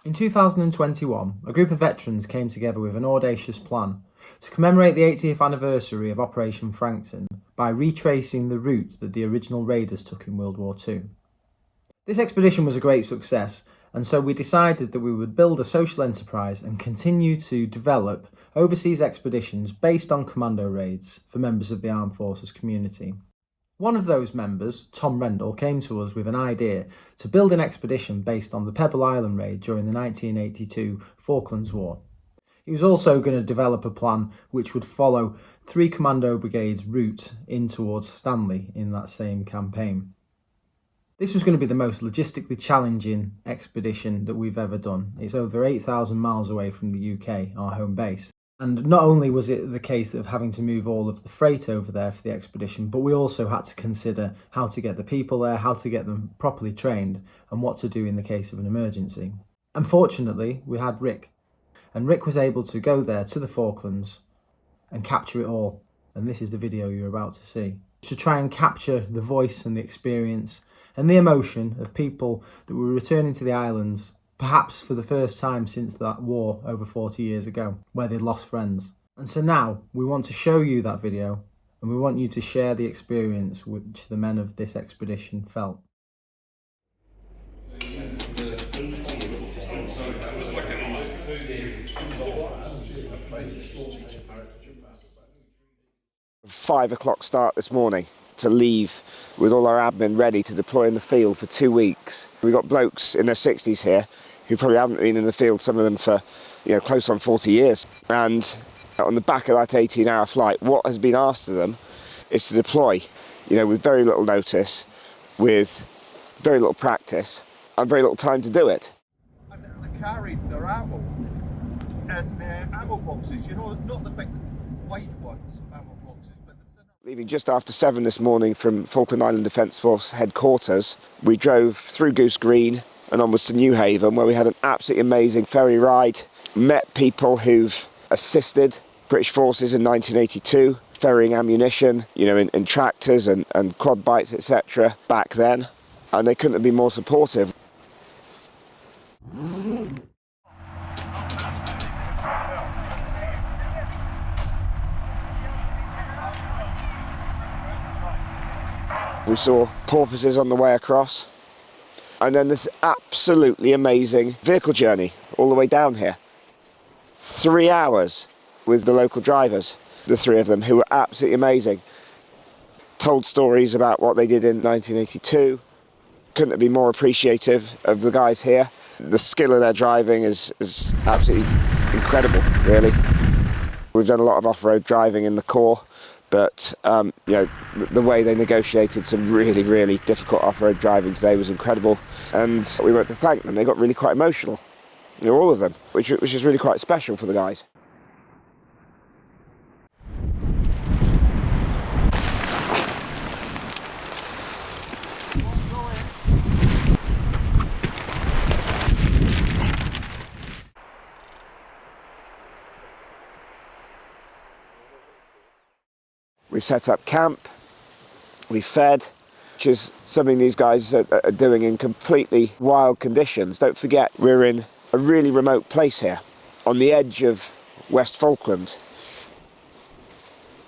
In 2021, a group of veterans came together with an audacious plan to commemorate the 80th anniversary of Operation Frankton by retracing the route that the original raiders took in World War II. This expedition was a great success, and so we decided that we would build a social enterprise and continue to develop overseas expeditions based on commando raids for members of the armed forces community. One of those members, Tom Rendell, came to us with an idea to build an expedition based on the Pebble Island raid during the 1982 Falklands War. He was also going to develop a plan which would follow 3 commando brigades' route in towards Stanley in that same campaign. This was going to be the most logistically challenging expedition that we've ever done. It's over 8,000 miles away from the UK, our home base. And not only was it the case of having to move all of the freight over there for the expedition, but we also had to consider how to get the people there, how to get them properly trained, and what to do in the case of an emergency. Unfortunately, we had Rick, and Rick was able to go there to the Falklands and capture it all. And this is the video you're about to see. To try and capture the voice and the experience and the emotion of people that were returning to the islands, perhaps for the first time since that war over 40 years ago, where they'd lost friends. And so now we want to show you that video, and we want you to share the experience which the men of this expedition felt. "5 o'clock start this morning to leave with all our admin ready to deploy in the field for 2 weeks. We've got blokes in their 60s here who probably haven't been in the field, some of them for close on 40 years. And on the back of that 18-hour flight, what has been asked of them is to deploy, with very little notice, with very little practice, and very little time to do it. And they carried their ammo and ammo boxes, not the big white ones, ammo boxes, but the thinner. Leaving just after 7 this morning from Falkland Island Defence Force headquarters, we drove through Goose Green and onwards to New Haven, where we had an absolutely amazing ferry ride, met people who've assisted British forces in 1982, ferrying ammunition, in tractors and quad bikes, etc. back then, and they couldn't have been more supportive. We saw porpoises on the way across, and then this absolutely amazing vehicle journey all the way down here. 3 hours with the local drivers, the 3 of them, who were absolutely amazing. Told stories about what they did in 1982. Couldn't have been more appreciative of the guys here. The skill of their driving is absolutely incredible, really. We've done a lot of off-road driving in the Corps, but the way they negotiated some really, really difficult off-road driving today was incredible, and we went to thank them. They got really quite emotional, all of them, which is really quite special for the guys. We've set up camp, we've fed, which is something these guys are doing in completely wild conditions. Don't forget, we're in a really remote place here, on the edge of West Falkland.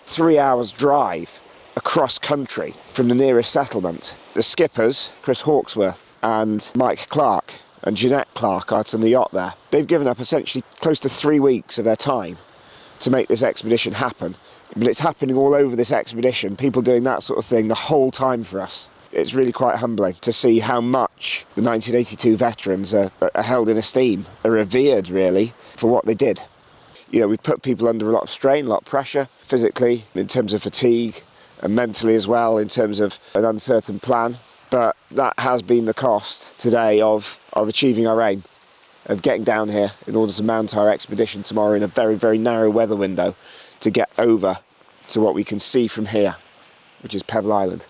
3 hours drive across country from the nearest settlement. The skippers, Chris Hawksworth and Mike Clark and Jeanette Clark, out on the yacht there, they've given up essentially close to 3 weeks of their time to make this expedition happen. But it's happening all over this expedition, people doing that sort of thing the whole time for us. It's really quite humbling to see how much the 1982 veterans are held in esteem, are revered really, for what they did. We've put people under a lot of strain, a lot of pressure, physically, in terms of fatigue, and mentally as well, in terms of an uncertain plan. But that has been the cost today of achieving our aim, of getting down here in order to mount our expedition tomorrow in a very, very narrow weather window, to get over to what we can see from here, which is Pebble Island.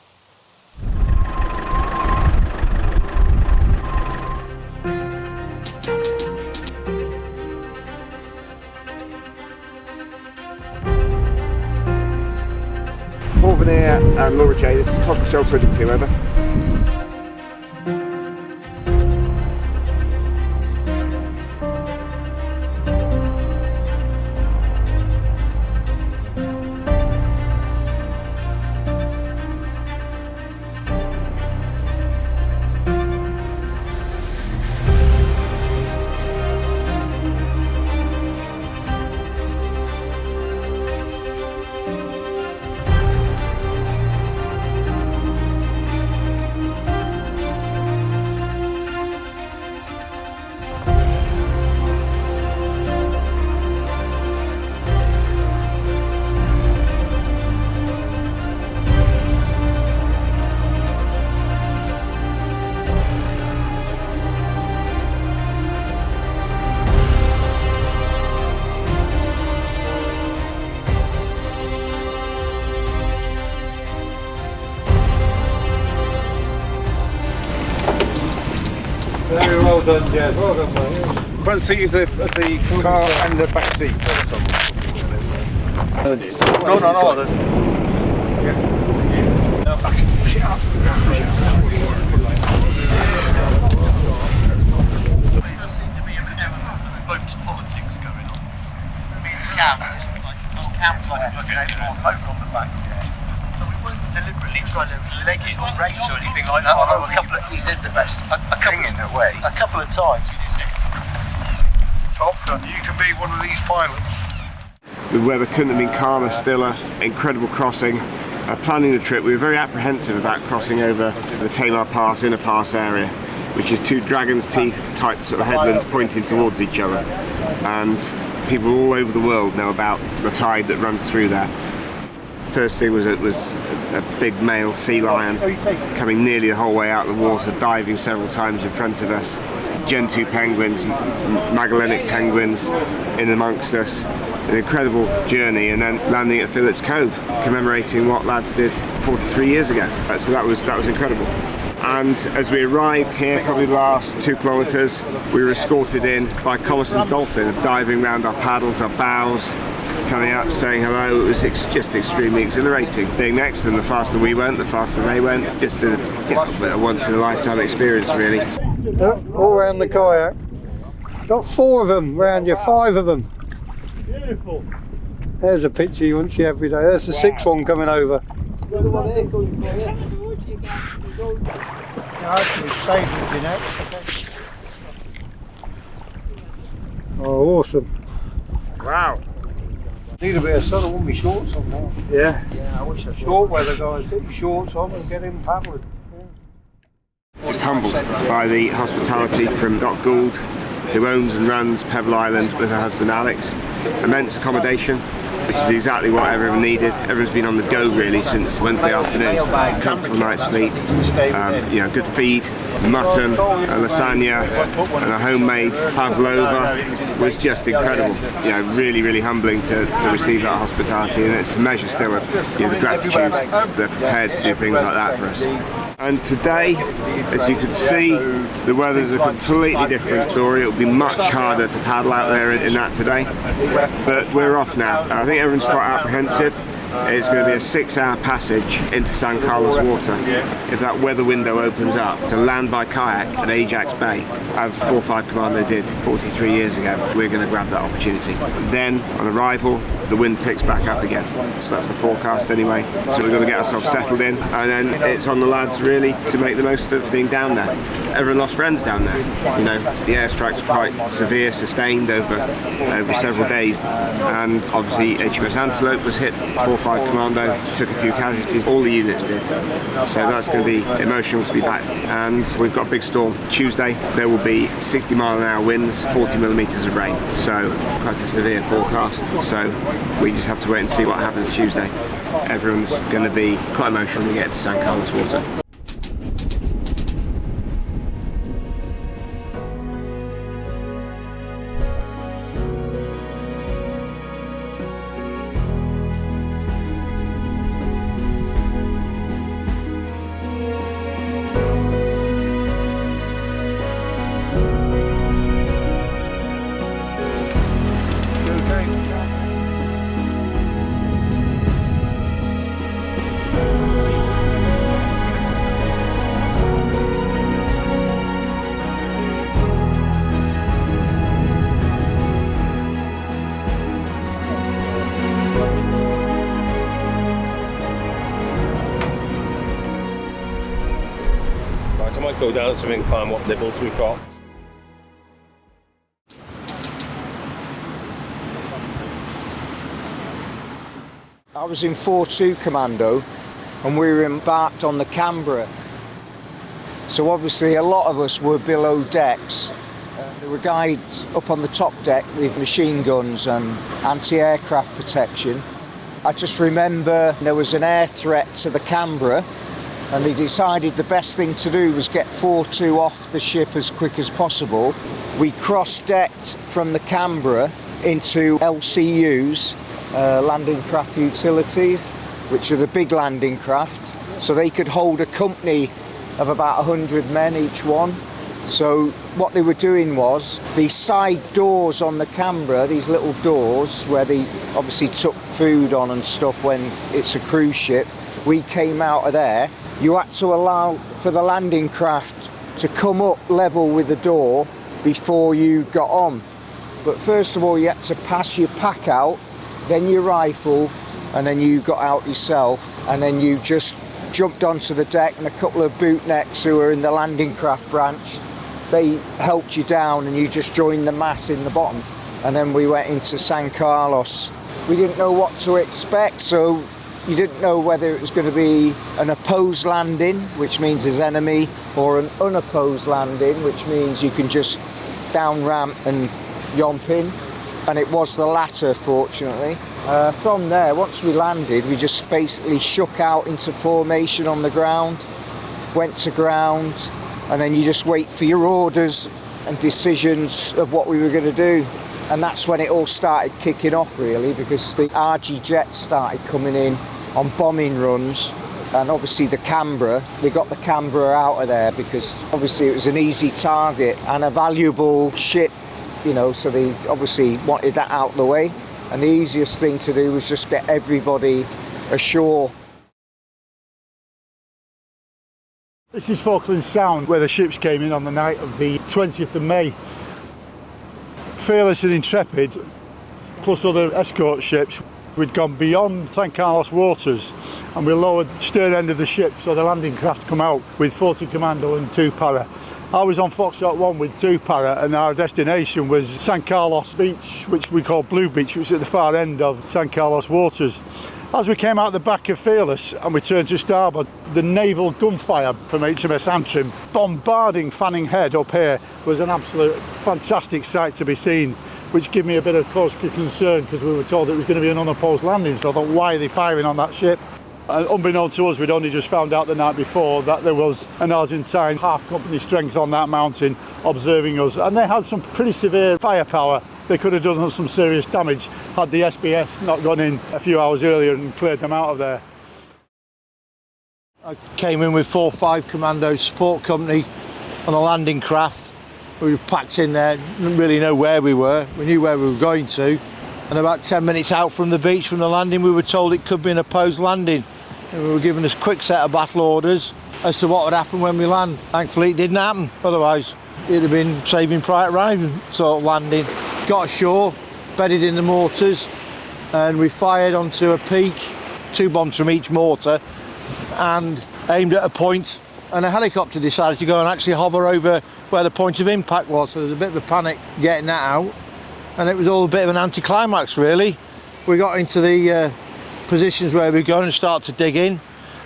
Paul Veneer and Laura J, this is Cockleshell 22, over. Well done, Jez. Well done, mate. Front seat of the car and the back seat. No. Push it up. There seemed to be a bit of boat politics going on. Me and Cam, Cam's like a fucking outlaw boat on the back. So we weren't deliberately trying to leg it or race or anything like that. Although he did the best thing in a way. A couple of times he did it. Top gun, you can be one of these pilots. The weather couldn't have been calmer, stiller, incredible crossing. Planning the trip, we were very apprehensive about crossing over the Tamar Pass, Inner Pass area, which is two Dragon's Teeth type sort of headlands pointing towards each other. And people all over the world know about the tide that runs through there. First thing was it was a big male sea lion coming nearly the whole way out of the water, diving several times in front of us. Gentoo penguins, Magellanic penguins in amongst us. An incredible journey, and then landing at Phillips Cove, commemorating what lads did 43 years ago. So that was incredible. And as we arrived here, probably the last 2 kilometres, we were escorted in by Commerson's dolphin, diving around our paddles, our bows, coming up, saying hello. It was just extremely exhilarating. Being next to them, the faster we went, the faster they went. Just a once-in-a-lifetime experience, really. All around the kayak. Got 4 of them round you, 5 of them. Beautiful. There's a picture you wouldn't see every day. There's the 6th one coming over. Oh, awesome. Wow. Need a bit of sun, I want my shorts on now. Yeah. I wish I short weather guys, get your shorts on and get in paddling. Just humbled by the hospitality from Doc Gould, who owns and runs Pebble Island with her husband Alex. Immense accommodation, which is exactly what everyone needed. Everyone's been on the go really since Wednesday afternoon. Comfortable night's sleep, good feed, mutton, a lasagna, and a homemade pavlova was just incredible. Really, really humbling to receive that hospitality, and it's a measure still of the gratitude they're prepared to do things like that for us. And today, as you can see, the weather's a completely different story. It'll be much harder to paddle out there in that today, but we're off now. I think everyone's quite apprehensive. It's going to be a 6-hour passage into San Carlos water. If that weather window opens up, to land by kayak at Ajax Bay, as 4-5 Commando did 43 years ago, we're going to grab that opportunity. Then, on arrival, the wind picks back up again. So that's the forecast anyway. So we've got to get ourselves settled in, and then it's on the lads really to make the most of being down there. Everyone lost friends down there. The airstrikes were quite severe, sustained over several days, and obviously HMS Antelope was hit. 4-5 Commando took a few casualties, all the units did. So that's going to be emotional to be back. And we've got a big storm. Tuesday there will be 60-mile-an-hour winds, 40 millimetres of rain. So quite a severe forecast. So we just have to wait and see what happens Tuesday. Everyone's going to be quite emotional when we get to San Carlos water. I might go down to something and find what nibbles we've got. I was in 4-2 Commando and we were embarked on the Canberra. So obviously a lot of us were below decks. There were guys up on the top deck with machine guns and anti-aircraft protection. I just remember there was an air threat to the Canberra, and they decided the best thing to do was get 4-2 off the ship as quick as possible. We cross-decked from the Canberra into LCUs, landing craft utilities, which are the big landing craft, so they could hold a company of about 100 men each one. So what they were doing was the side doors on the Canberra, these little doors where they obviously took food on and stuff when it's a cruise ship, we came out of there. You had to allow for the landing craft to come up level with the door before you got on. But first of all, you had to pass your pack out, then your rifle, and then you got out yourself, and then you just jumped onto the deck, and a couple of bootnecks who were in the landing craft branch, they helped you down and you just joined the mass in the bottom. And then we went into San Carlos. We didn't know what to expect, so you didn't know whether it was going to be an opposed landing, which means there's enemy, or an unopposed landing, which means you can just down ramp and yomp in. And it was the latter, fortunately. From there, once we landed, we just basically shook out into formation on the ground, went to ground, and then you just wait for your orders and decisions of what we were going to do. And that's when it all started kicking off, really, because the RG jets started coming in on bombing runs. And obviously the Canberra, we got the Canberra out of there because obviously it was an easy target and a valuable ship, you know, so they obviously wanted that out of the way. And the easiest thing to do was just get everybody ashore. This is Falkland Sound, where the ships came in on the night of the 20th of May. Fearless and Intrepid, plus other escort ships, we'd gone beyond San Carlos waters and we lowered the stern end of the ship so the landing craft come out with 40 Commando and 2 Para. I was on Foxtrot 1 with 2 Para, and our destination was San Carlos Beach, which we call Blue Beach, which is at the far end of San Carlos waters. As we came out the back of Fearless and we turned to starboard, the naval gunfire from HMS Antrim bombarding Fanning Head up here was an absolute fantastic sight to be seen, which gave me a bit of cause for concern because we were told it was going to be an unopposed landing, so I thought, why are they firing on that ship? And unbeknown to us, we'd only just found out the night before that there was an Argentine half company strength on that mountain observing us, and they had some pretty severe firepower. They could have done us some serious damage had the SBS not gone in a few hours earlier and cleared them out of there. I came in with 4-5 Commando support company on a landing craft. We were packed in there, didn't really know where we were. We knew where we were going to, and about 10 minutes out from the beach from the landing we were told it could be an opposed landing, and we were given a quick set of battle orders as to what would happen when we land. Thankfully it didn't happen, otherwise it'd have been Saving Private Ryan sort of landing. Got ashore, bedded in the mortars, and we fired onto a peak, 2 bombs from each mortar, and aimed at a point, and a helicopter decided to go and actually hover over where the point of impact was, so there was a bit of a panic getting that out, and it was all a bit of an anticlimax really. We got into the positions where we were going to start to dig in,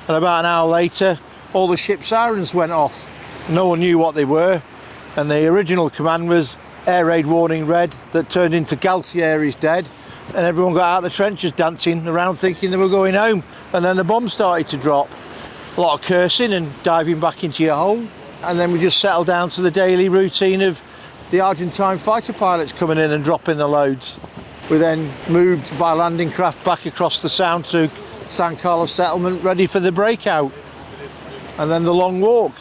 and about an hour later all the ship sirens went off. No one knew what they were, and the original command was air raid warning red, that turned into Galtier is dead, and everyone got out of the trenches dancing around thinking they were going home, and then the bombs started to drop. A lot of cursing and diving back into your hole, and then we just settled down to the daily routine of the Argentine fighter pilots coming in and dropping the loads. We then moved by landing craft back across the Sound to San Carlos settlement, ready for the breakout, and then the long walk.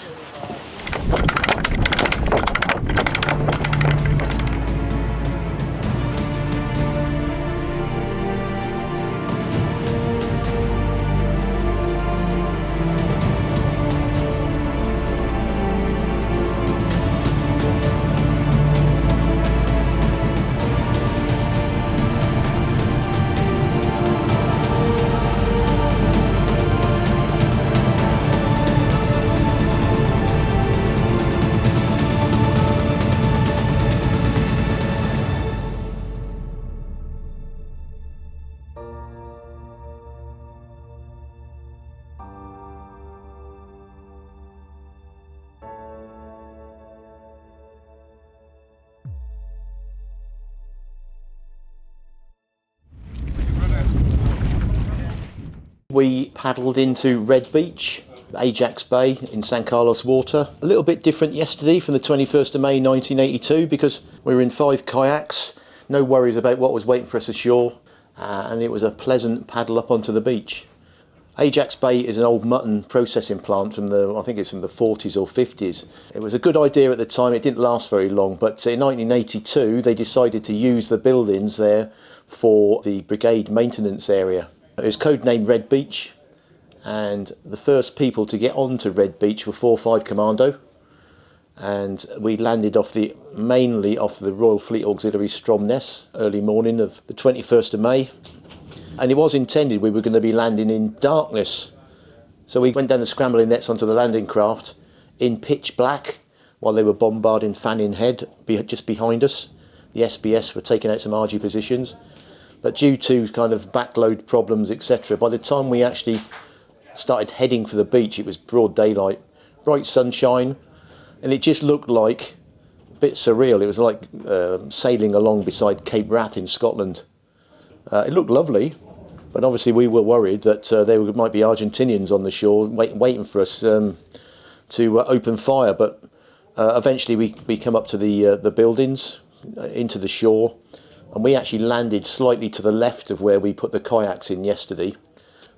We paddled into Red Beach, Ajax Bay in San Carlos water. A little bit different yesterday from the 21st of May 1982 because we were in 5 kayaks, no worries about what was waiting for us ashore, and it was a pleasant paddle up onto the beach. Ajax Bay is an old mutton processing plant from I think it's from the 40s or 50s. It was a good idea at the time, it didn't last very long, but in 1982 they decided to use the buildings there for the brigade maintenance area. It was codenamed Red Beach, and the first people to get onto Red Beach were 4-5 Commando, and we landed mainly off the Royal Fleet Auxiliary Stromness early morning of the 21st of May. And it was intended we were going to be landing in darkness. So we went down the scrambling nets onto the landing craft in pitch black while they were bombarding Fanning Head just behind us. The SBS were taking out some RG positions. But due to kind of backload problems, etc., by the time we actually started heading for the beach, it was broad daylight, bright sunshine, and it just looked like a bit surreal. It was like sailing along beside Cape Wrath in Scotland. It looked lovely. But obviously we were worried that there might be Argentinians on the shore waiting for us to open fire. But eventually we come up to the buildings, into the shore, and we actually landed slightly to the left of where we put the kayaks in yesterday.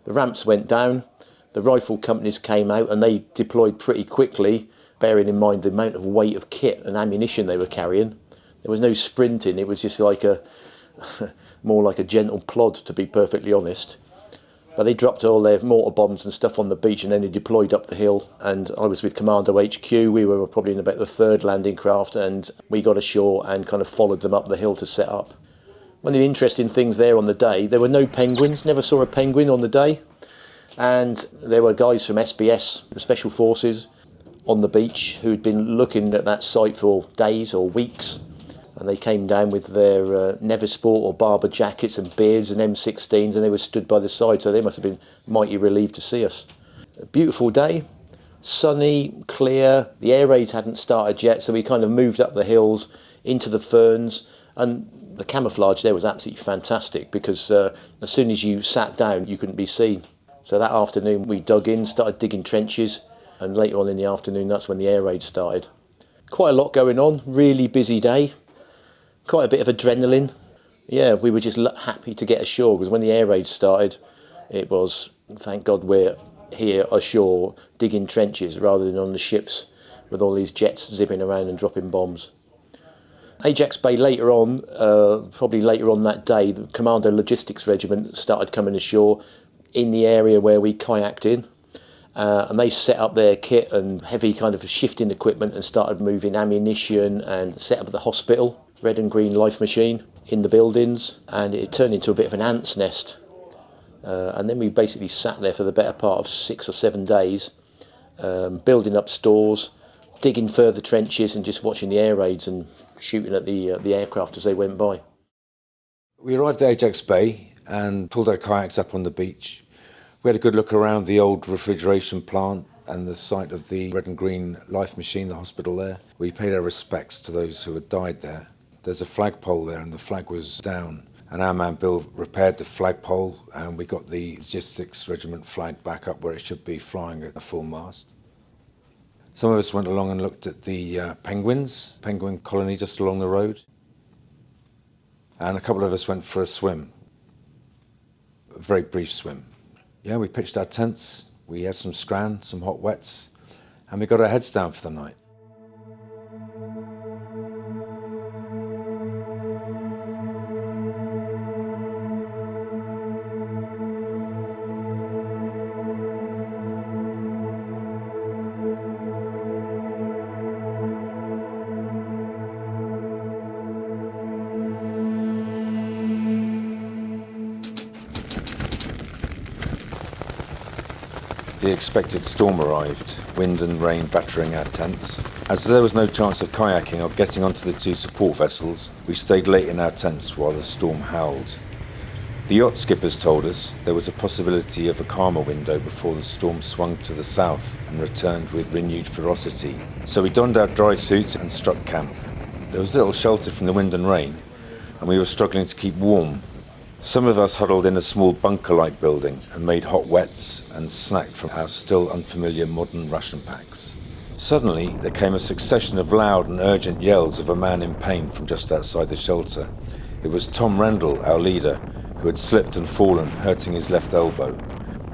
The ramps went down, the rifle companies came out, and they deployed pretty quickly, bearing in mind the amount of weight of kit and ammunition they were carrying. There was no sprinting, it was just like more like a gentle plod, to be perfectly honest. But they dropped all their mortar bombs and stuff on the beach, and then they deployed up the hill, and I was with Commando HQ. We were probably in about the third landing craft, and we got ashore and kind of followed them up the hill to set up. One of the interesting things there on the day, there were no penguins, never saw a penguin on the day, and there were guys from SBS, the Special Forces, on the beach who'd been looking at that site for days or weeks. And they came down with their Neversport or Barber jackets and beards and M16s, and they were stood by the side, so they must have been mighty relieved to see us. A beautiful day, sunny, clear. The air raids hadn't started yet, so we kind of moved up the hills into the ferns, and the camouflage there was absolutely fantastic because as soon as you sat down, you couldn't be seen. So that afternoon we dug in, started digging trenches, and later on in the afternoon, that's when the air raid started. Quite a lot going on, really busy day. Quite a bit of adrenaline. Yeah, we were just happy to get ashore, because when the air raid started, it was, thank God we're here ashore digging trenches rather than on the ships with all these jets zipping around and dropping bombs. Ajax Bay later on, probably later on that day, the Commando Logistics Regiment started coming ashore in the area where we kayaked in, and they set up their kit and heavy kind of shifting equipment and started moving ammunition and set up the hospital. Red and green life machine in the buildings, and it turned into a bit of an ant's nest. And then we basically sat there for the better part of 6 or 7 days, building up stores, digging further trenches, and just watching the air raids and shooting at the aircraft as they went by. We arrived at Ajax Bay and pulled our kayaks up on the beach. We had a good look around the old refrigeration plant and the site of the Red and Green life machine, the hospital there. We paid our respects to those who had died there. There's a flagpole there, and the flag was down. And our man Bill repaired the flagpole, and we got the Logistics Regiment flag back up where it should be, flying at a full mast. Some of us went along and looked at the penguin colony just along the road. And a couple of us went for a swim, a very brief swim. Yeah, we pitched our tents, we had some scran, some hot wets, and we got our heads down for the night. The expected storm arrived, wind and rain battering our tents. As there was no chance of kayaking or getting onto the 2 support vessels, we stayed late in our tents while the storm howled. The yacht skippers told us there was a possibility of a calmer window before the storm swung to the south and returned with renewed ferocity. So we donned our dry suits and struck camp. There was little shelter from the wind and rain, and we were struggling to keep warm. Some of us huddled in a small bunker-like building and made hot wets and snacked from our still unfamiliar modern ration packs. Suddenly, there came a succession of loud and urgent yells of a man in pain from just outside the shelter. It was Tom Rendell, our leader, who had slipped and fallen, hurting his left elbow.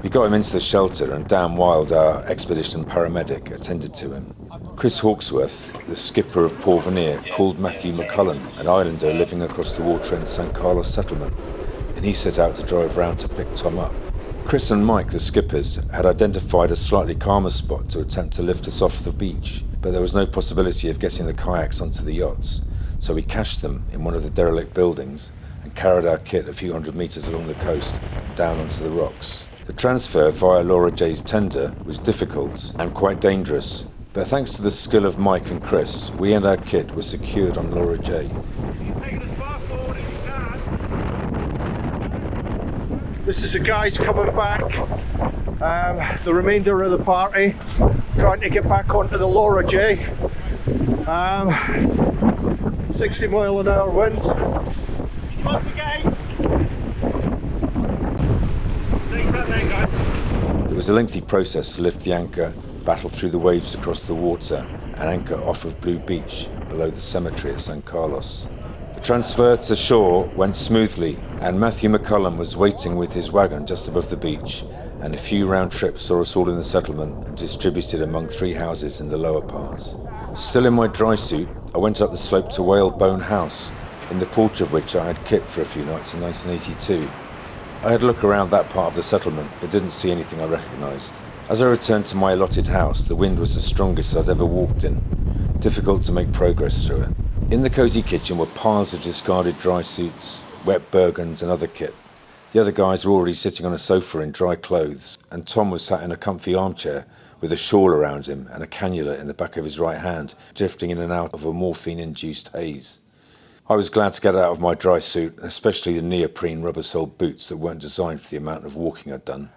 We got him into the shelter and Dan Wild, our expedition paramedic, attended to him. Chris Hawksworth, the skipper of Porvenir, called Matthew McCullum, an islander living across the water in St Carlos settlement, and he set out to drive round to pick Tom up. Chris and Mike, the skippers, had identified a slightly calmer spot to attempt to lift us off the beach, but there was no possibility of getting the kayaks onto the yachts, so we cached them in one of the derelict buildings and carried our kit a few hundred metres along the coast down onto the rocks. The transfer via Laura J's tender was difficult and quite dangerous, but thanks to the skill of Mike and Chris, we and our kit were secured on Laura J. This is the guys coming back, the remainder of the party, trying to get back onto the Laura J. 60 mile an hour winds. It was a lengthy process to lift the anchor, battle through the waves across the water, and anchor off of Blue Beach below the cemetery at San Carlos. The transfer to shore went smoothly, and Matthew McCullum was waiting with his wagon just above the beach, and a few round trips saw us all in the settlement and distributed among 3 houses in the lower parts. Still in my dry suit, I went up the slope to Whalebone House, in the porch of which I had kit for a few nights in 1982. I had a look around that part of the settlement, but didn't see anything I recognised. As I returned to my allotted house, the wind was the strongest I'd ever walked in. Difficult to make progress through it. In the cosy kitchen were piles of discarded dry suits, wet Bergens and other kit. The other guys were already sitting on a sofa in dry clothes, and Tom was sat in a comfy armchair with a shawl around him and a cannula in the back of his right hand, drifting in and out of a morphine-induced haze. I was glad to get out of my dry suit, especially the neoprene rubber-soled boots that weren't designed for the amount of walking I'd done.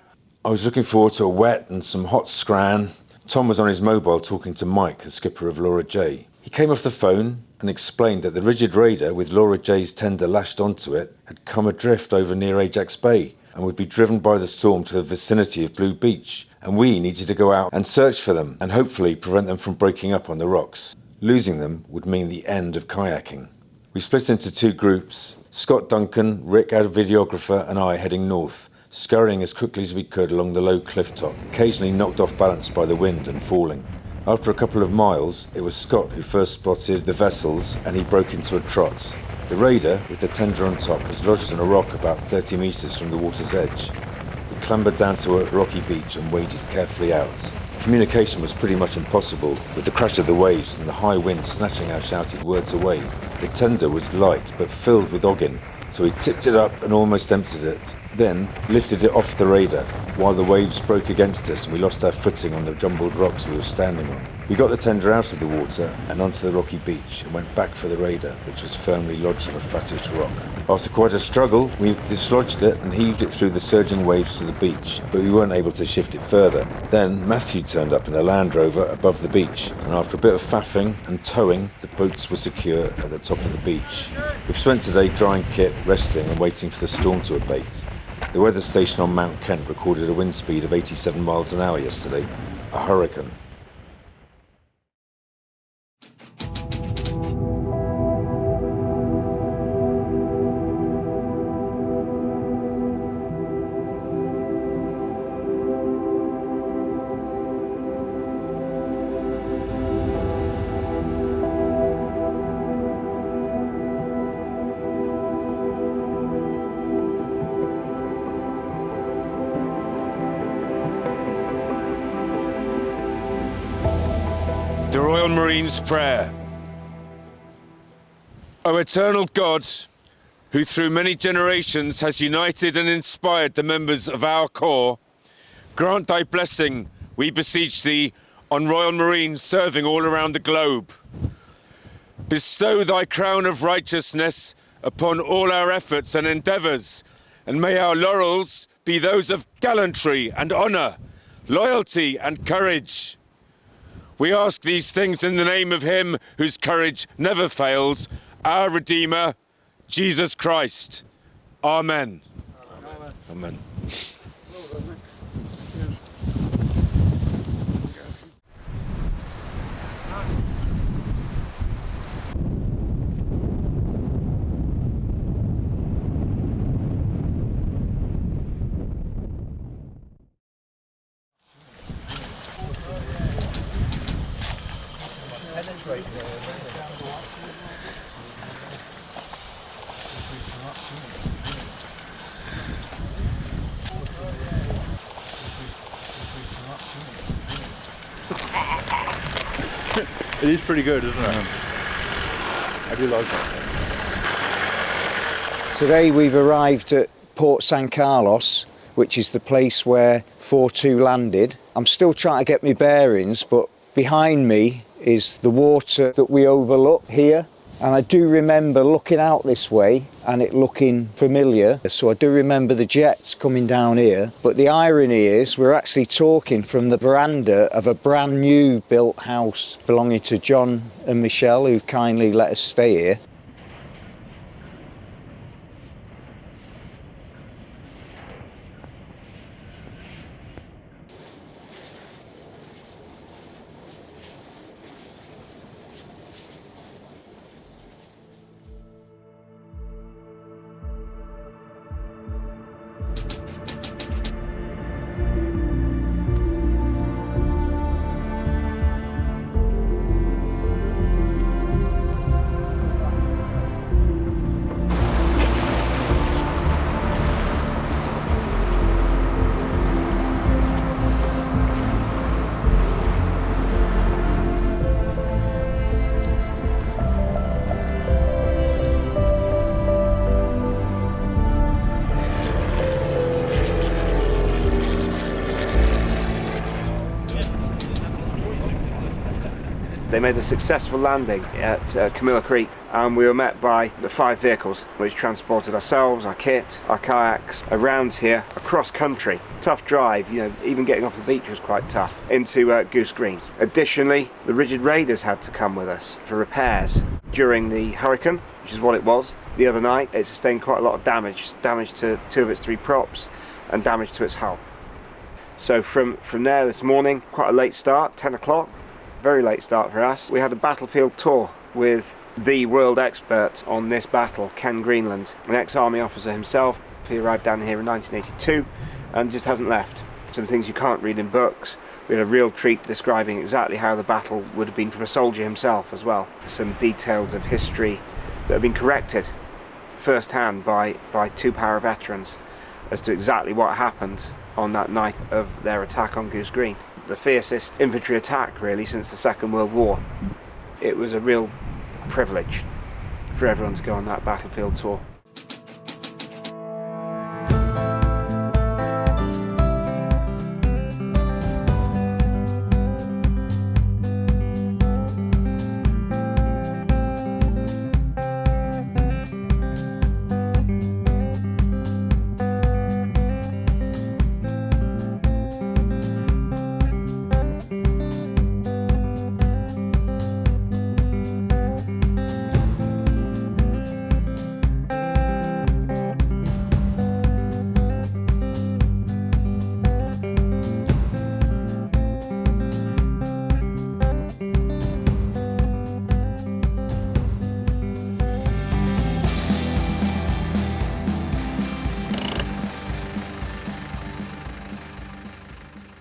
I was looking forward to a wet and some hot scran. Tom was on his mobile talking to Mike, the skipper of Laura J. He came off the phone and explained that the rigid raider with Laura J's tender lashed onto it had come adrift over near Ajax Bay and would be driven by the storm to the vicinity of Blue Beach, and we needed to go out and search for them and hopefully prevent them from breaking up on the rocks. Losing them would mean the end of kayaking. We split into 2 groups, Scott Duncan, Rick, our videographer, and I heading north, scurrying as quickly as we could along the low cliff top, occasionally knocked off balance by the wind and falling. After a couple of miles, it was Scott who first spotted the vessels, and he broke into a trot. The raider, with the tender on top, was lodged on a rock about 30 metres from the water's edge. We clambered down to a rocky beach and waded carefully out. Communication was pretty much impossible, with the crash of the waves and the high wind snatching our shouted words away. The tender was light, but filled with oggin, so we tipped it up and almost emptied it, then lifted it off the raider, while the waves broke against us and we lost our footing on the jumbled rocks we were standing on. We got the tender out of the water and onto the rocky beach and went back for the raider, which was firmly lodged on a flattish rock. After quite a struggle, we dislodged it and heaved it through the surging waves to the beach, but we weren't able to shift it further. Then Matthew turned up in a Land Rover above the beach, and after a bit of faffing and towing, the boats were secure at the top of the beach. We've spent today drying kit, resting and waiting for the storm to abate. The weather station on Mount Kent recorded a wind speed of 87 miles an hour yesterday, a hurricane. The Royal Marine's Prayer. O eternal God, who through many generations has united and inspired the members of our corps, grant thy blessing, we beseech thee, on Royal Marines serving all around the globe. Bestow thy crown of righteousness upon all our efforts and endeavours, and may our laurels be those of gallantry and honour, loyalty and courage. We ask these things in the name of him whose courage never fails, our Redeemer, Jesus Christ. Amen. Amen. It is pretty good, isn't it? I do like it. Today we've arrived at Port San Carlos, which is the place where 4-2 landed. I'm still trying to get my bearings, but behind me is the water that we overlook here. And I do remember looking out this way and it looking familiar. So I do remember the jets coming down here. But the irony is we're actually talking from the veranda of a brand new built house belonging to John and Michelle, who've kindly let us stay here. They made a successful landing at Camilla Creek, and we were met by the 5 vehicles which transported ourselves, our kit, our kayaks around here across country. Tough drive, you know, even getting off the beach was quite tough, into Goose Green. Additionally, the rigid raiders had to come with us for repairs during the hurricane, which is what it was. The other night it sustained quite a lot of damage to 2 of its 3 props and damage to its hull. So from there this morning, quite a late start, 10 o'clock. Very late start for us. We had a battlefield tour with the world expert on this battle, Ken Greenland, an ex-army officer himself. He arrived down here in 1982 and just hasn't left. Some things you can't read in books. We had a real treat describing exactly how the battle would have been from a soldier himself as well. Some details of history that have been corrected firsthand by 2 para veterans as to exactly what happened on that night of their attack on Goose Green. The fiercest infantry attack really since the Second World War. It was a real privilege for everyone to go on that battlefield tour.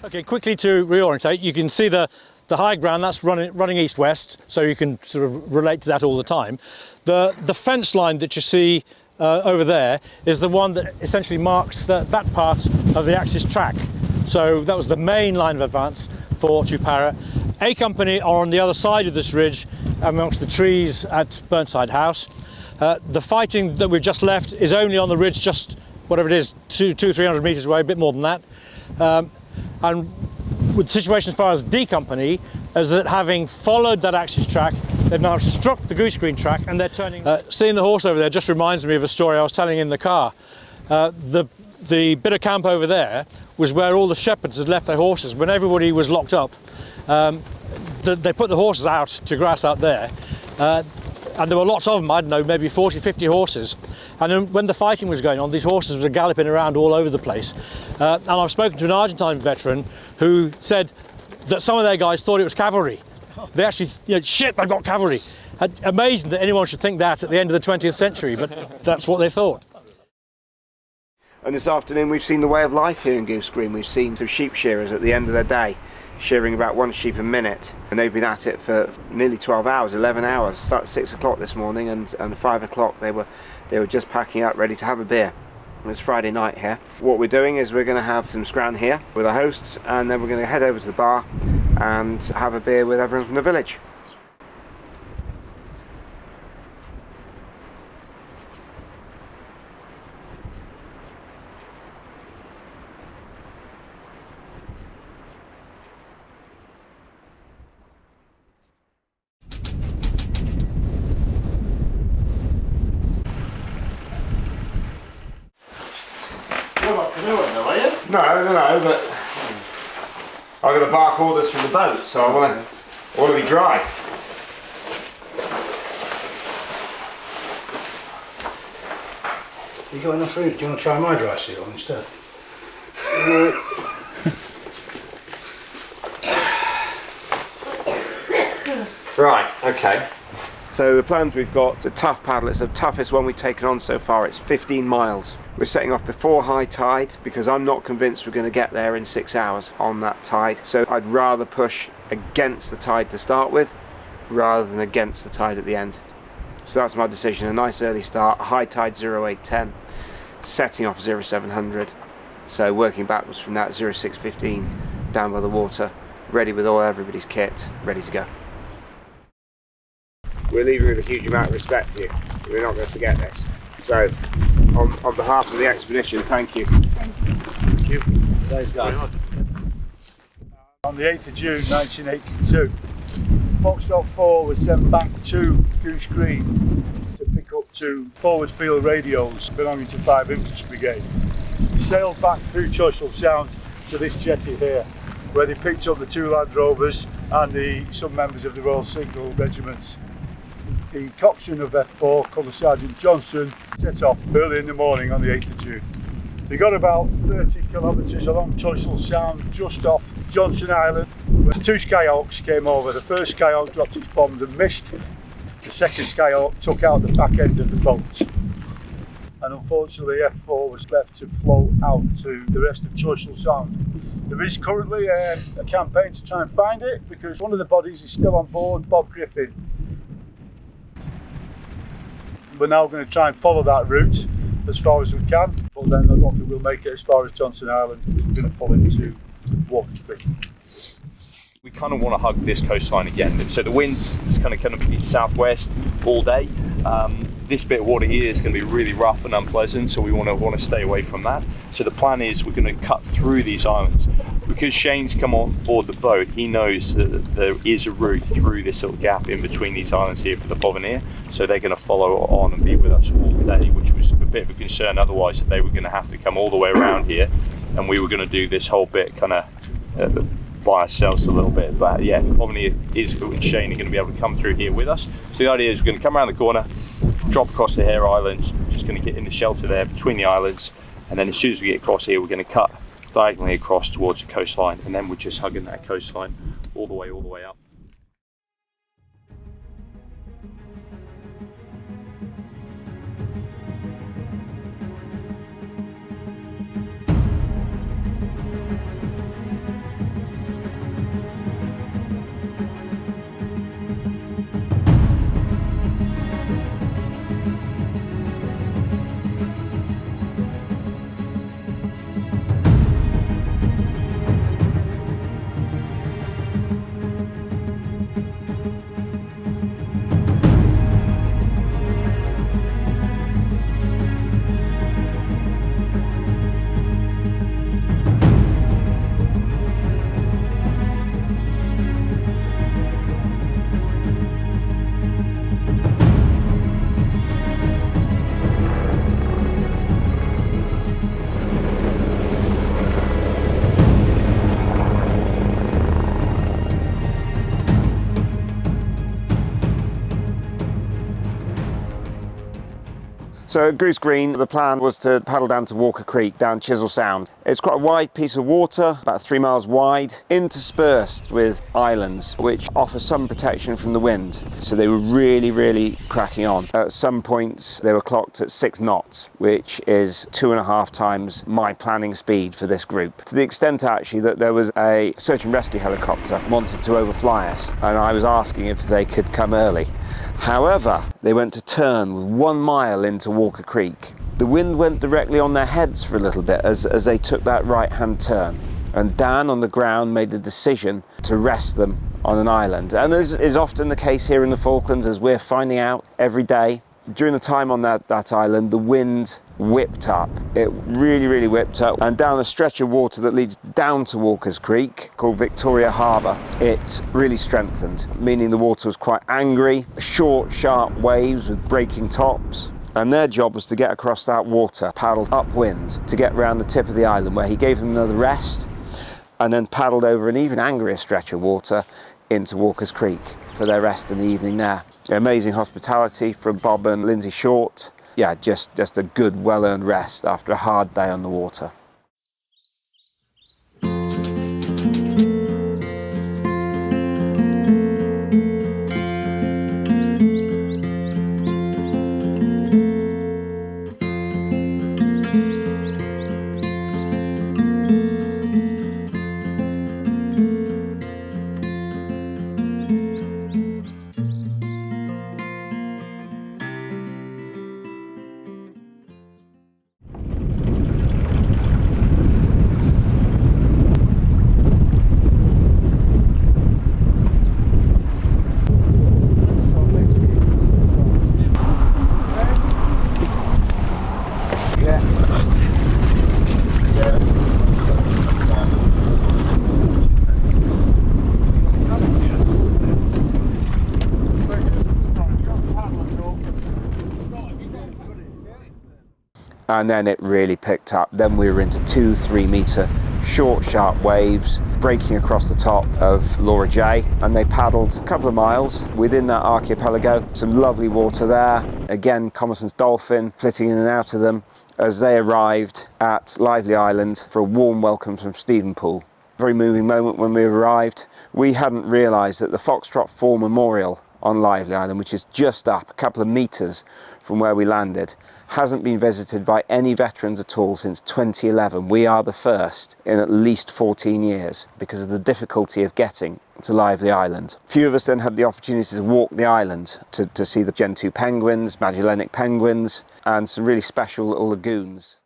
Okay, quickly to reorientate, you can see the high ground that's running east-west, so you can sort of relate to that all the time. The fence line that you see over there is the one that essentially marks that part of the Axis track. So that was the main line of advance for Tupara. A Company are on the other side of this ridge amongst the trees at Burnside House. The fighting that we've just left is only on the ridge, just whatever it is, 200-300 metres away, a bit more than that. And with the situation as far as D Company is that having followed that Axis track, they've now struck the Goose Green track and they're turning. Seeing the horse over there just reminds me of a story I was telling in the car. The bit of camp over there was where all the shepherds had left their horses. When everybody was locked up, they put the horses out to grass out there. And there were lots of them, I don't know, maybe 40, 50 horses. And then when the fighting was going on, these horses were galloping around all over the place. And I've spoken to an Argentine veteran who said that some of their guys thought it was cavalry. They actually, shit, they've got cavalry. Amazing that anyone should think that at the end of the 20th century, but that's what they thought. And this afternoon we've seen the way of life here in Goose Green. We've seen some sheep shearers at the end of their day shearing about 1 sheep a minute, and they've been at it for nearly 12 hours, 11 hours. Started at 6 o'clock this morning, and 5 o'clock they were just packing up ready to have a beer. It's Friday night here. What we're doing is we're going to have some scran here with our hosts, and then we're going to head over to the bar and have a beer with everyone from the village. No, but I've got to bark orders from the boat, so I want to be dry. You got enough room? Do you want to try my dry suit on instead? Right, okay. So the plans we've got, the tough paddle, it's the toughest one we've taken on so far. It's 15 miles. We're setting off before high tide because I'm not convinced we're going to get there in 6 hours on that tide. So I'd rather push against the tide to start with rather than against the tide at the end. So that's my decision. A nice early start, high tide 0810, setting off 0700. So working backwards from that 0615 down by the water, ready with everybody's kit, ready to go. We're leaving with a huge amount of respect for you. We're not going to forget this. So, on behalf of the expedition, thank you. Thank you. Thanks, guys. On the 8th of June 1982, Foxtrot Four was sent back to Goose Green to pick up 2 forward field radios belonging to 5 Infantry Brigade. We sailed back through Choiseul Sound to this jetty here, where they picked up the 2 Land Rovers and some members of the Royal Signal Regiments. The coxswain of F4, Colour Sergeant Johnson, set off early in the morning on the 8th of June. They got about 30 kilometres along Choiseul Sound, just off Johnson Island, where 2 Skyhawks came over. The first Skyhawk dropped its bombs and missed. The second Skyhawk took out the back end of the boat. And unfortunately F4 was left to float out to the rest of Choiseul Sound. There is currently a campaign to try and find it because one of the bodies is still on board, Bob Griffin. We're now going to try and follow that route as far as we can, but then I don't think we'll make it as far as Johnson Island because we're going to pull into Walker Creek. We kind of want to hug this coastline again, so the wind is kind of be southwest all day. This bit of water here is going to be really rough and unpleasant, so we want to stay away from that. So the plan is we're going to cut through these islands. Because Shane's come on board the boat, he knows that there is a route through this little gap in between these islands here for the Bovenir, so they're going to follow on and be with us all day, which was a bit of a concern otherwise, that they were going to have to come all the way around here and we were going to do this whole bit kind of by ourselves a little bit. But yeah, Bovenir and Shane are going to be able to come through here with us. So the idea is we're going to come around the corner, drop across the Hare Islands, just going to get in the shelter there between the islands, and then as soon as we get across here we're going to cut diagonally across towards the coastline, and then we're just hugging that coastline all the way up. So at Goose Green, the plan was to paddle down to Walker Creek, down Choiseul Sound. It's quite a wide piece of water, about 3 miles wide, interspersed with islands, which offer some protection from the wind. So they were really, really cracking on. At some points, they were clocked at 6 knots, which is 2.5 times my planning speed for this group. To the extent, actually, that there was a search and rescue helicopter wanted to overfly us, and I was asking if they could come early. However, they went to turn with 1 mile into Walker Creek. The wind went directly on their heads for a little bit as they took that right-hand turn. And Dan on the ground made the decision to rest them on an island. And as is often the case here in the Falklands, as we're finding out every day, during the time on that island, the wind whipped up. It really, really whipped up. And down a stretch of water that leads down to Walker's Creek, called Victoria Harbour, it really strengthened, meaning the water was quite angry, short, sharp waves with breaking tops. And their job was to get across that water, paddle upwind to get round the tip of the island, where he gave them another rest, and then paddled over an even angrier stretch of water into Walker's Creek for their rest in the evening there. Amazing hospitality from Bob and Lindsay Short. Yeah, just a good, well-earned rest after a hard day on the water. And then it really picked up. Then we were into 2-3 metre short, sharp waves breaking across the top of Laura J, and they paddled a couple of miles within that archipelago. Some lovely water there. Again, Commerson's dolphin flitting in and out of them as they arrived at Lively Island for a warm welcome from Stephenpool. Very moving moment when we arrived. We hadn't realised that the Foxtrot Four memorial on Lively Island, which is just up a couple of metres from where we landed, hasn't been visited by any veterans at all since 2011. We are the first in at least 14 years because of the difficulty of getting to Lively Island. Few of us then had the opportunity to walk the island to see the Gentoo penguins, Magellanic penguins, and some really special little lagoons.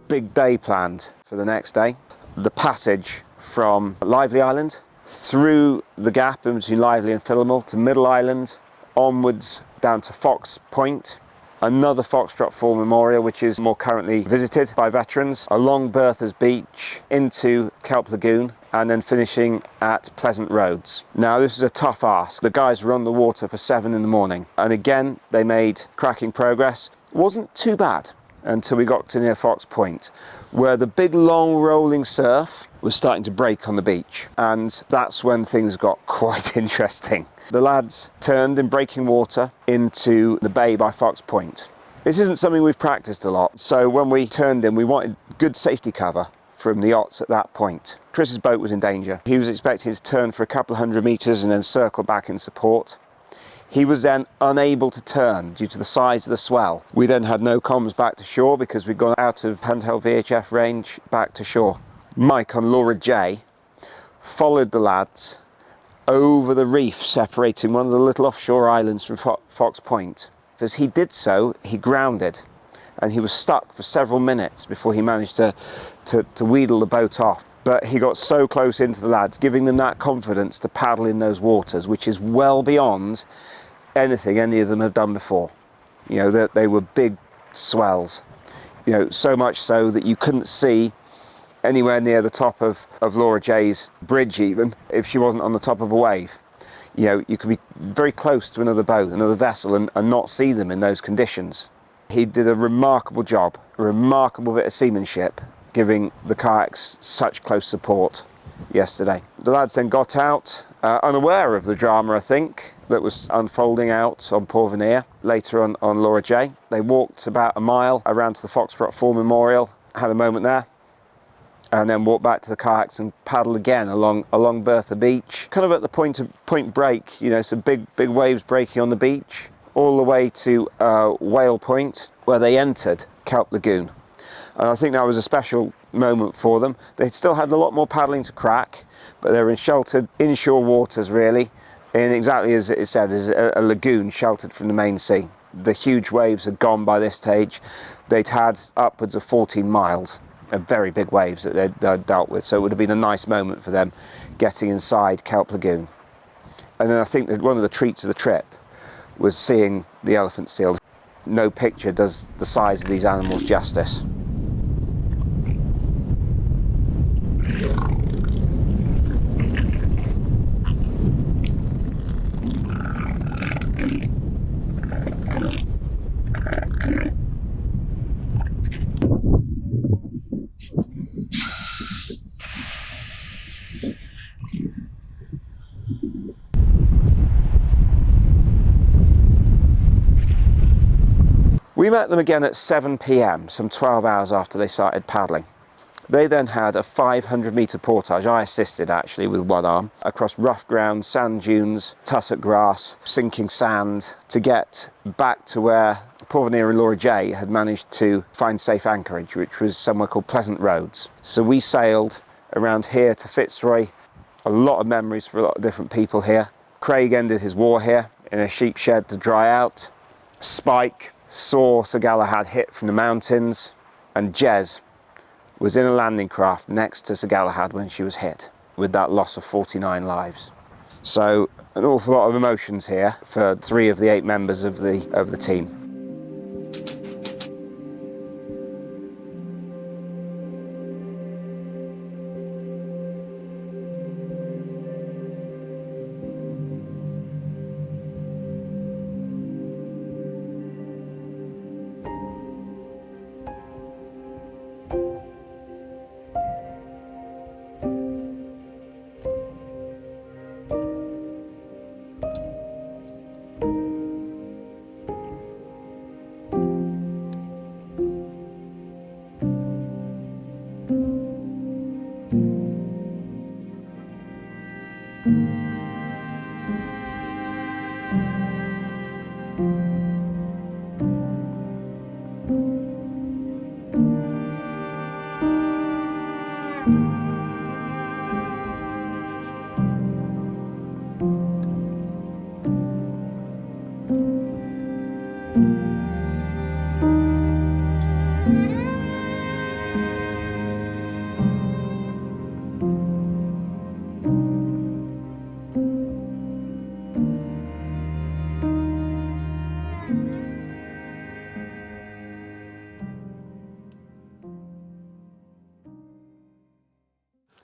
Big day planned for the next day. The passage from Lively Island through the gap in between Lively and Philomel to Middle Island, onwards down to Fox Point, another Foxtrot Four memorial which is more currently visited by veterans, along Bertha's Beach into Kelp Lagoon, and then finishing at Pleasant Roads. Now this is a tough ask. The guys were on the water for 7 in the morning, and again they made cracking progress. It wasn't too bad until we got to near Fox Point, where the big long rolling surf was starting to break on the beach, and that's when things got quite interesting. The lads turned in breaking water into the bay by Fox Point. This isn't something we've practiced a lot, so when we turned in, we wanted good safety cover from the yachts at that point. Chris's boat was in danger. He was expecting to turn for a couple of 100 metres and then circle back in support. He was then unable to turn due to the size of the swell. We then had no comms back to shore because we'd gone out of handheld VHF range back to shore. Mike on Laura J followed the lads over the reef separating one of the little offshore islands from Fox Point. As he did so, he grounded, and he was stuck for several minutes before he managed to wheedle the boat off. But he got so close into the lads, giving them that confidence to paddle in those waters, which is well beyond anything any of them have done before. You know, that they were big swells, you know, so much so that you couldn't see anywhere near the top of Laura J's bridge, even if she wasn't on the top of a wave. You know, you could be very close to another boat, another vessel, and not see them in those conditions. He did a remarkable job, a remarkable bit of seamanship, giving the kayaks such close support yesterday. The lads then got out, unaware of the drama, I think, that was unfolding out on Porvenir later on Laura J. They walked about a mile around to the Foxtrot Four Memorial, had a moment there, and then walked back to the kayaks and paddled again along Bertha Beach, kind of at the point break, you know, some big waves breaking on the beach, all the way to Whale Point, where they entered Kelp Lagoon. And I think that was a special moment for them. They still had a lot more paddling to crack, but they were in sheltered inshore waters, really, in exactly as it said, as a lagoon sheltered from the main sea. The huge waves had gone by this stage. They'd had upwards of 14 miles of very big waves that they'd dealt with, so it would have been a nice moment for them getting inside Kelp Lagoon. And then I think that one of the treats of the trip was seeing the elephant seals. No picture does the size of these animals justice. We met them again at 7 p.m, some 12 hours after they started paddling. They then had a 500-metre portage, I assisted actually with one arm, across rough ground, sand dunes, tussock grass, sinking sand, to get back to where Porvenir and Laura J had managed to find safe anchorage, which was somewhere called Pleasant Roads. So we sailed around here to Fitzroy, a lot of memories for a lot of different people here. Craig ended his war here in a sheep shed to dry out. Spike saw Sir Galahad hit from the mountains, and Jez was in a landing craft next to Sir Galahad when she was hit, with that loss of 49 lives. So an awful lot of emotions here for 3 of the 8 members of the team.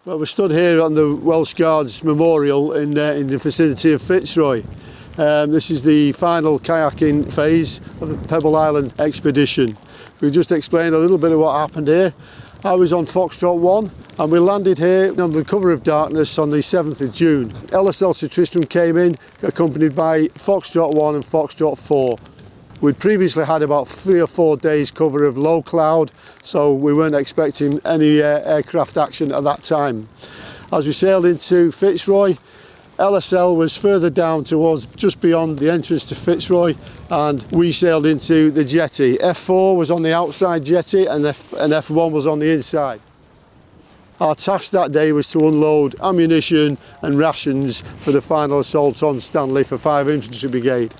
Well, we're stood here on the Welsh Guards Memorial in the vicinity of Fitzroy. This is the final kayaking phase of the Pebble Island expedition. We just explained a little bit of what happened here. I was on Foxtrot 1 and we landed here under the cover of darkness on the 7th of June. LSL Sir Tristram came in accompanied by Foxtrot 1 and Foxtrot 4. We'd previously had about 3 or 4 days cover of low cloud, so we weren't expecting any aircraft action at that time. As we sailed into Fitzroy, LSL was further down towards just beyond the entrance to Fitzroy, and we sailed into the jetty. F4 was on the outside jetty and F1 was on the inside. Our task that day was to unload ammunition and rations for the final assault on Stanley for 5 Infantry Brigade.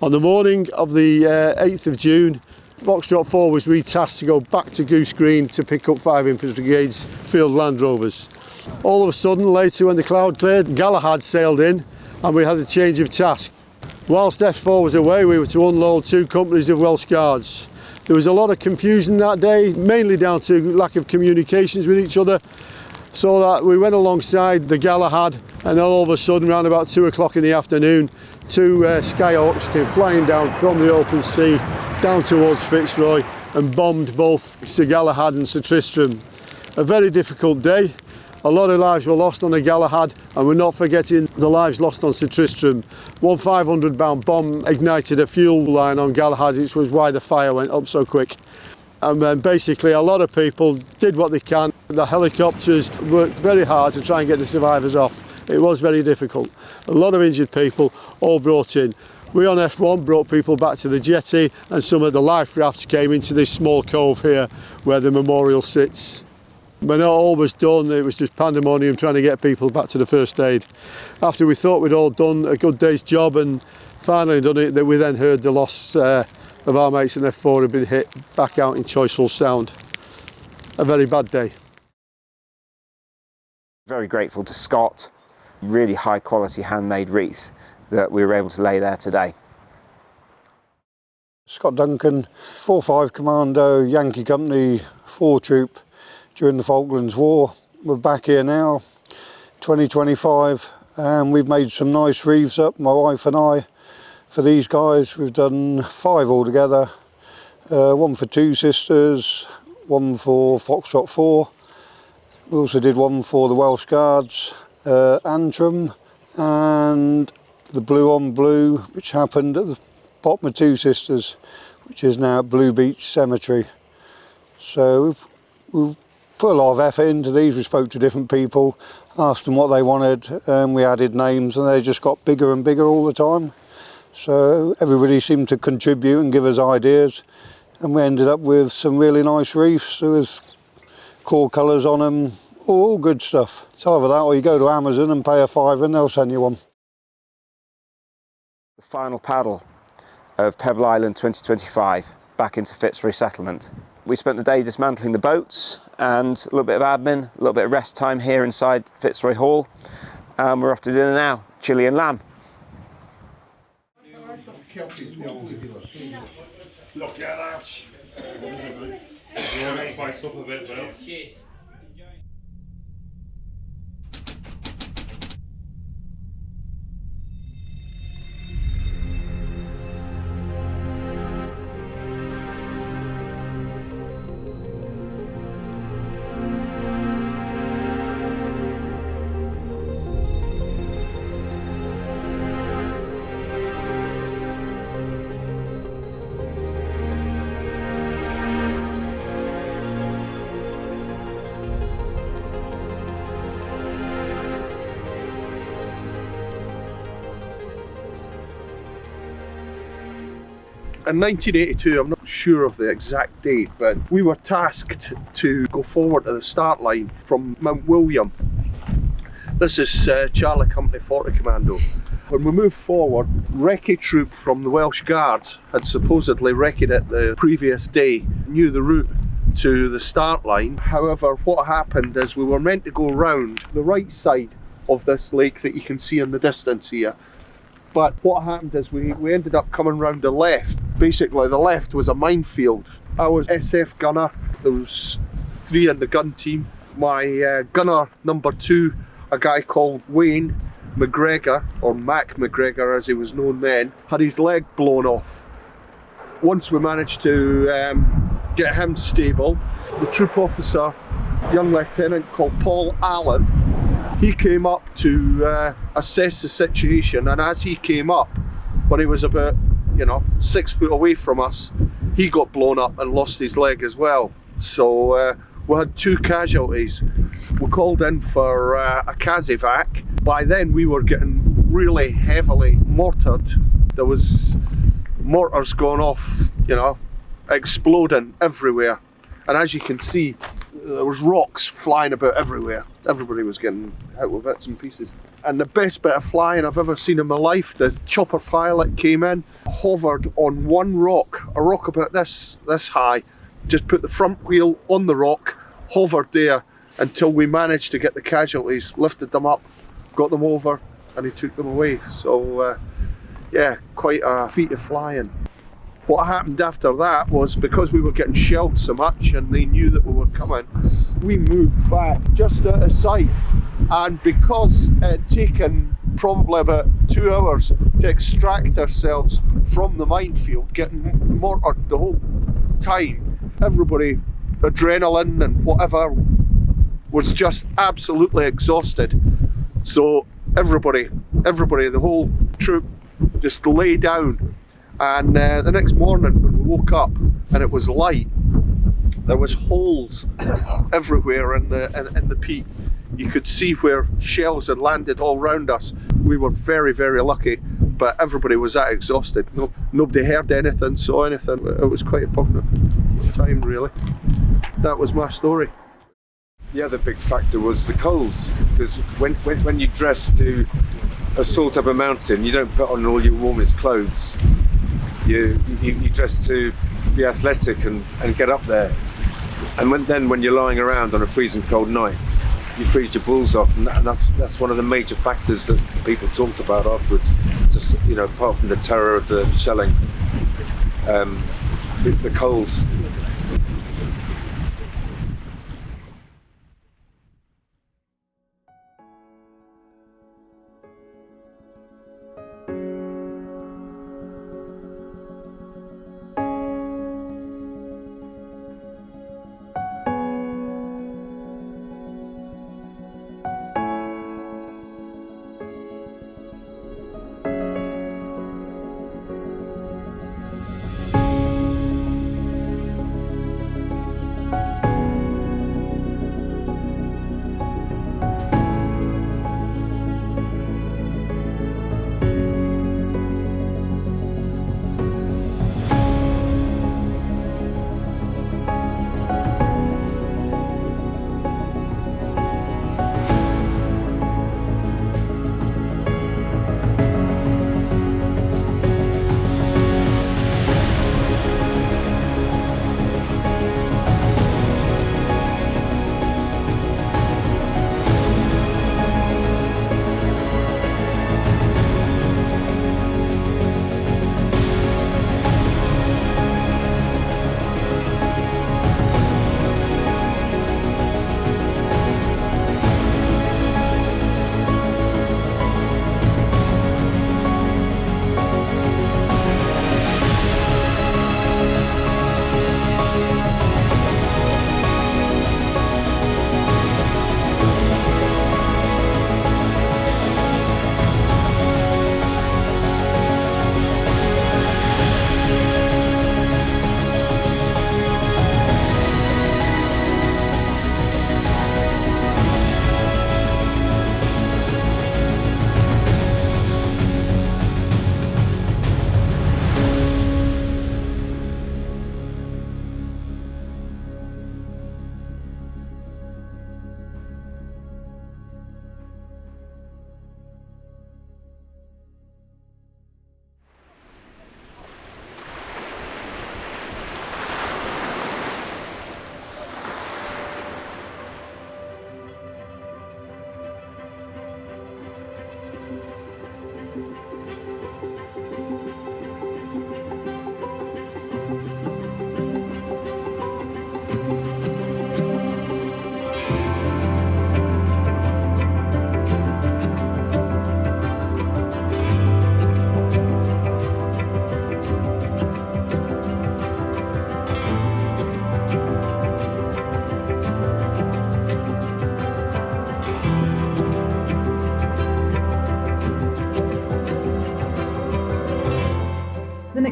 On the morning of the 8th of June, Foxtrot Four was retasked to go back to Goose Green to pick up 5 Infantry Brigade's field Land Rovers. All of a sudden, later when the cloud cleared, Galahad sailed in and we had a change of task. Whilst F4 was away, we were to unload 2 companies of Welsh Guards. There was a lot of confusion that day, mainly down to lack of communications with each other, so that we went alongside the Galahad, and then all of a sudden, around about 2 o'clock in the afternoon, 2 Skyhawks came flying down from the open sea down towards Fitzroy and bombed both Sir Galahad and Sir Tristram. A very difficult day. A lot of lives were lost on the Galahad, and we're not forgetting the lives lost on Sir Tristram. One 500-pound bomb ignited a fuel line on Galahad, which was why the fire went up so quick. And then basically a lot of people did what they can. The helicopters worked very hard to try and get the survivors off. It was very difficult. A lot of injured people all brought in. We on F1 brought people back to the jetty, and some of the life rafts came into this small cove here where the memorial sits. When all was done, it was just pandemonium trying to get people back to the first aid. After we thought we'd all done a good day's job and finally done it, that we then heard the loss of our mates in F4 had been hit back out in Choiseul Sound. A very bad day. Very grateful to Scott. Really high quality handmade wreath that we were able to lay there today. Scott Duncan, 4-5 Commando, Yankee Company, 4 Troop during the Falklands War. We're back here now, 2025, and we've made some nice wreaths up, my wife and I, for these guys. We've done 5 altogether, 1 for 2 sisters, 1 for Foxtrot Four. We also did 1 for the Welsh Guards, Antrim, and the Blue on Blue, which happened at the bottom of 2 Sisters, which is now at Blue Beach Cemetery. So we've put a lot of effort into these. We spoke to different people, asked them what they wanted, and we added names, and they just got bigger and bigger all the time. So everybody seemed to contribute and give us ideas, and we ended up with some really nice wreaths. There was core colours on them, all good stuff. It's either that or you go to Amazon and pay a £5 and they'll send you one. The final paddle of Pebble Island 2025 back into Fitzroy settlement. We spent the day dismantling the boats and a little bit of admin, a little bit of rest time here inside Fitzroy Hall, and we're off to dinner now, chili and lamb. Look at that. Spiced up a bit, Bill. In 1982, I'm not sure of the exact date, but we were tasked to go forward to the start line from Mount William. This is Charlie Company 40 Commando. When we moved forward, recce troop from the Welsh Guards had supposedly recce'd it the previous day, knew the route to the start line. However, what happened is we were meant to go round the right side of this lake that you can see in the distance here. But what happened is we ended up coming round the left. Basically, the left was a minefield. I was SF gunner. There was 3 in the gun team. My gunner number 2, a guy called Wayne McGregor, or Mac McGregor as he was known then, had his leg blown off. Once we managed to get him stable, the troop officer, young lieutenant called Paul Allen, he came up to assess the situation, and as he came up, when he was about 6 foot away from us, he got blown up and lost his leg as well. So we had 2 casualties. We called in for a CASEVAC. By then we were getting really heavily mortared. There was mortars going off, exploding everywhere. And as you can see, there was rocks flying about everywhere. Everybody was getting out with bits and pieces. And the best bit of flying I've ever seen in my life, the chopper pilot came in, hovered on one rock, a rock about this high, just put the front wheel on the rock, hovered there until we managed to get the casualties, lifted them up, got them over, and he took them away. So yeah, quite a feat of flying. What happened after that was, because we were getting shelled so much and they knew that we were coming, we moved back just out of sight. And because it had taken probably about 2 hours to extract ourselves from the minefield, getting mortared the whole time, everybody, adrenaline and whatever, was just absolutely exhausted. So everybody, the whole troop just lay down. And the next morning when we woke up and it was light, there was holes everywhere in the peat. You could see where shells had landed all around us. We were very, very lucky, but everybody was that exhausted. Nobody heard anything, saw anything. It was quite a poignant time, really. That was my story. The other big factor was the colds, because when you dress to assault up a mountain, you don't put on all your warmest clothes. You dress to be athletic and get up there. And when you're lying around on a freezing cold night, you freeze your balls off, and that's one of the major factors that people talked about afterwards. Just, you know, apart from the terror of the shelling, the cold.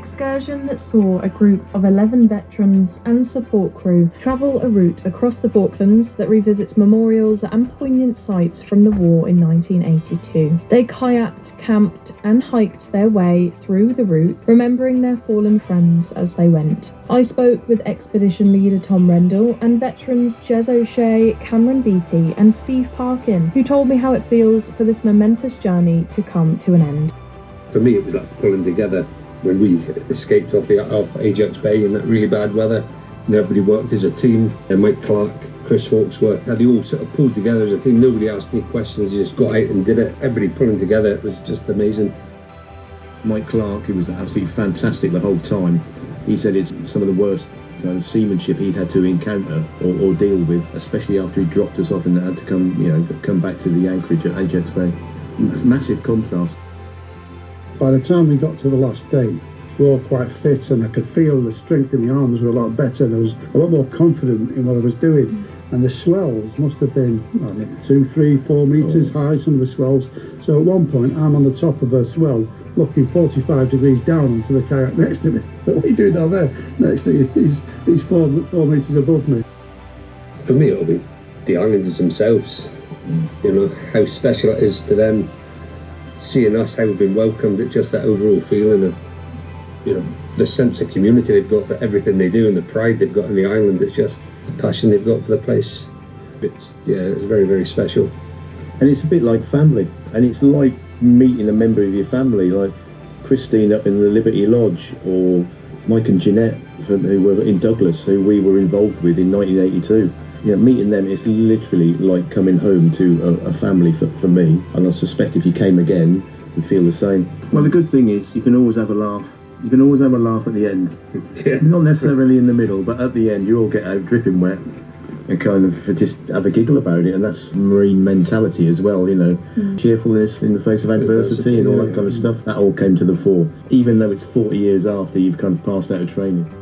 excursion that saw a group of 11 veterans and support crew travel a route across the Falklands that revisits memorials and poignant sites from the war in 1982. They kayaked, camped and hiked their way through the route, remembering their fallen friends as they went. I spoke with expedition leader Tom Rendell and veterans Jez O'Shea, Cameron Beattie and Steve Parkin, who told me how it feels for this momentous journey to come to an end. For me, it was like pulling together when we escaped off Ajax Bay in that really bad weather. And everybody worked as a team. And Mike Clark, Chris Hawksworth, they all sort of pulled together as a team. Nobody asked any questions, they just got out and did it. Everybody pulling together, it was just amazing. Mike Clark, who was absolutely fantastic the whole time, he said it's some of the worst kind of seamanship he'd had to encounter or deal with, especially after he dropped us off and had to come back to the anchorage at Ajax Bay. Massive contrast. By the time we got to the last day, we were all quite fit and I could feel the strength in the arms were a lot better and I was a lot more confident in what I was doing. And the swells must have been 2, 3, 4 metres high, some of the swells. So at one point I'm on the top of a swell looking 45 degrees down onto the kayak next to me. What are you doing down there? Next thing he's 4 metres above me. For me, it'll be the islanders themselves. You know, how special it is to them. Seeing us, how we've been welcomed, it's just that overall feeling of, you know, the sense of community they've got for everything they do and the pride they've got in the island. It's just the passion they've got for the place. It's very, very special. And it's a bit like family, and it's like meeting a member of your family, like Christine up in the Liberty Lodge, or Mike and Jeanette, who were in Douglas, who we were involved with in 1982. Meeting them is literally like coming home to a family for me, and I suspect if you came again, you'd feel the same. Well, the good thing is you can always have a laugh. You can always have a laugh at the end. Yeah. Not necessarily in the middle, but at the end you all get out dripping wet and kind of just have a giggle about it, and that's marine mentality as well, cheerfulness in the face of adversity and all that kind of stuff. That all came to the fore, even though it's 40 years after you've kind of passed out of training.